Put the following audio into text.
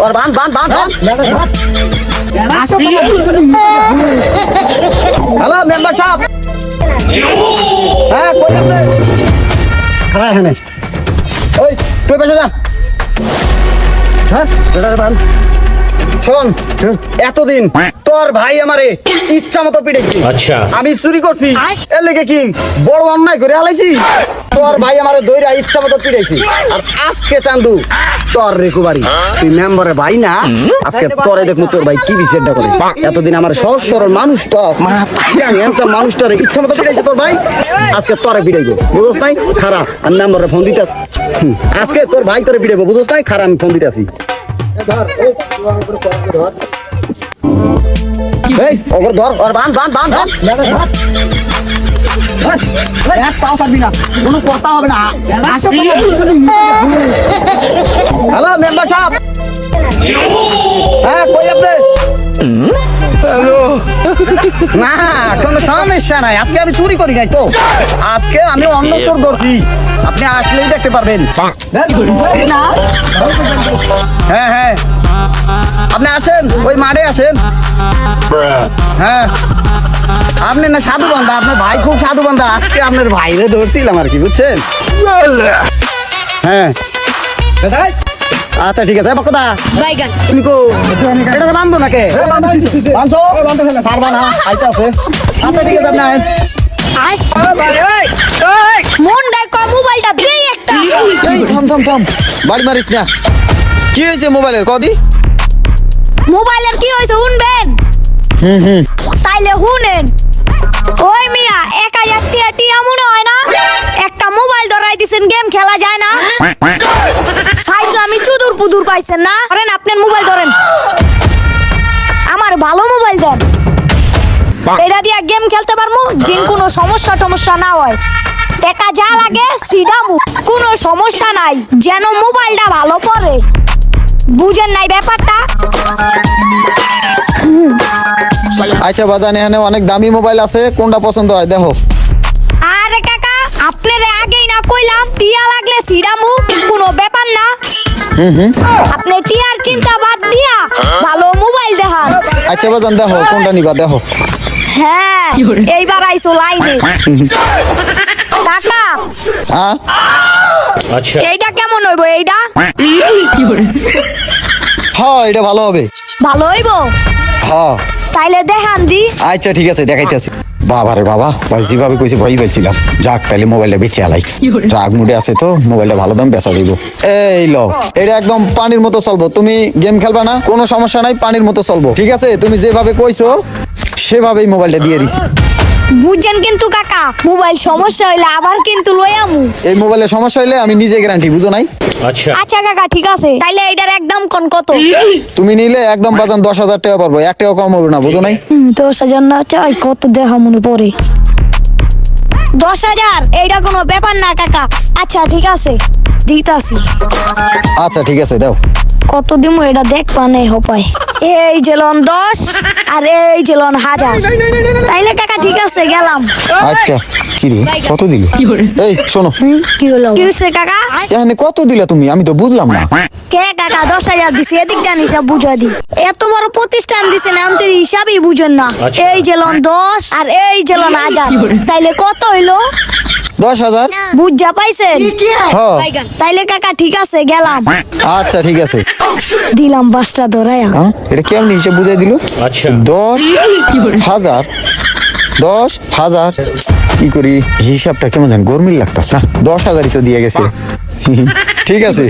और बांध hello member साहब হ্যাঁ কই আপনি খারাপ এখানে ওই তুই বসে যা হ্যাঁ দাদা বান শোন এতদিন তোর ভাই আমারে ইচ্ছা মতো পিটাইছি আচ্ছা আমি চুরি করছি এর লেগে কি বড় অন্যায় করে আলাইছি তোর ভাই আমারে দইরা ইচ্ছা মতো পিটাইছি আর আজকে চান্দু তোর রিকভারি তুই মেম্বারের ভাই না আজকে তোরে দেখমু তোর ভাই কি বিচারটা করে এতদিন আমার সহজ সরল মানুষ তো আমি এমন মানুষটারে ইচ্ছা মতো পিটাইছে তোর ভাই আজকে তোরে পিটাইবো বুঝছ নাই খারাপ আর মেম্বারে ফোন দিতে আজকে তোর ভাই তোরে পিটাইবো বুঝছ নাই খারাপ আমি ফোন দিতেছি ধর এই ওগর ধর আর বান এক পাও ছাড়বি না কোনো কথা হবে না হ্যালো মেম্বার সাহেব হ্যাঁ কই আপনি হ্যালো না কোনো সমস্যা নাই আজকে আমি চুরি করি নাই তো আজকে আমি অন্য চোর ধরছি আপনি আসলেই দেখতে পারবেন হ্যাঁ হ্যাঁ আপনি আসেন ওই মাঠে আসেন হ্যাঁ আপনি না সাধু বান্ধা আপনার ভাই খুব সাধু বান্ধা আজকে আপনার ভাইরে ধরছিলাম আর কি বুঝছেন হ্যাঁ আচ্ছা ঠিক আছে কথা তুমি কো এটা বান্ধো নাকি বান্ধো পারবা না আইতে আছে আচ্ছা ঠিক আছে থাম বাড়ি মারিস না কি হয়েছে মোবাইলের কদি মোবাইলের কি হয়েছে শুনবেন তাইলে শুনেন ওই মিয়া 1000 টিয়া মনে হয় না একটা মোবাইল ধরাই দিছেন গেম খেলা যায় না ফাইজলামি চুদুর পুদুর পাইছেন না ধরেন আপনার মোবাইল ধরেন আমার ভালো মোবাইল দেন এটা দিয়ে গেম খেলতে পারমু জিন কোনো সমস্যা না হয় টাকা যা লাগে সিডামু কোনো সমস্যা নাই যেন মোবাইলটা ভালো পড়ে বুঝেন নাই ব্যাপারটা আচ্ছা বাজান এখানে অনেক দামি মোবাইল আছে কোনটা পছন্দ হয় দেখো আরে কাকা আপনারে আগেই না কইলাম টিয়া লাগলে সিডামু কোনো ব্যাপার না আপনি টিয়ার চিন্তা বাদ দিয়া ভালো মোবাইল দেখান আচ্ছা বাজান দেখো কোনটা নিবা দেখো হ্যাঁ এইবার আইছো লাইনে কাকা হ্যাঁ আচ্ছা এইটা কেমন হইব এইটা হ্যাঁ এটা ভালো হবে ভালো হইব হ্যাঁ তাইলে দেখান দি আচ্ছা ঠিক আছে দেখাইতেছি বাবারে বাবা ভাই যেভাবে কইছে ভয় পাইছিলাম যাক তাইলে মোবাইলটা বেঁচে আলাই রাগ মুডে আছে তো মোবাইলটা ভালো দাম বেচা দিব এই লো এটা একদম পানির মতো চলবো তুমি গেম খেলবা না কোনো সমস্যা নাই পানির মতো চলবো ঠিক আছে তুমি যেভাবে কইছো সেভাবেই মোবাইলটা দিয়ে দিছি বুঝছেন কিন্তু কাকা মোবাইল সমস্যা হইলে আবার কিন্তু লইয়ামু এই মোবাইলের সমস্যা হইলে আমি নিজে গ্যারান্টি বুঝো নাই আচ্ছা আচ্ছা কাকা ঠিক আছে তাইলে এটার একদম কোন কত তুমি নিলে একদম বাজান 10,000 টাকা পারবো 1 টাকা কম হবে না বুঝো নাই 10,000 না চাই কত দেখা মনে পড়ে 10,000 এইটা কোনো ব্যাপার না কাকা আচ্ছা ঠিক আছে দিতাছি আচ্ছা ঠিক আছে দাও কত দিমু এটা দেখবা নাই হপায় এই জেলন 10 আর এই জেলন 1000 তাইলে কাকা ঠিক আছে গেলাম আচ্ছা কি রে কত দিল এই শোনো কি হলো কি হইছে কাকা এখানে কত দিলা তুমি আমি তো বুঝলাম না কে কাকা 10,000 দিছি এদিক দেন হিসাব বুঝা দি এত বড় প্রতিষ্ঠান দিছেন আমি তো হিসাবই বুঝেন না এই জেলন 10 আর এই জেলন 1000 তাইলে কত হইলো 10,000 বুঝা পাইছেন হ্যাঁ তাইলে কাকা ঠিক আছে গেলাম আচ্ছা ঠিক আছে দিলাম বাসটা ধরায়া হ্যাঁ এটা কেমন হিসাব বুঝাই দিল আচ্ছা 10,000 10,000 কি করি হিসাবটা কেমন জান গরমিল লাগতাছে 10,000ই তো দিয়ে গেছে ঠিক আছে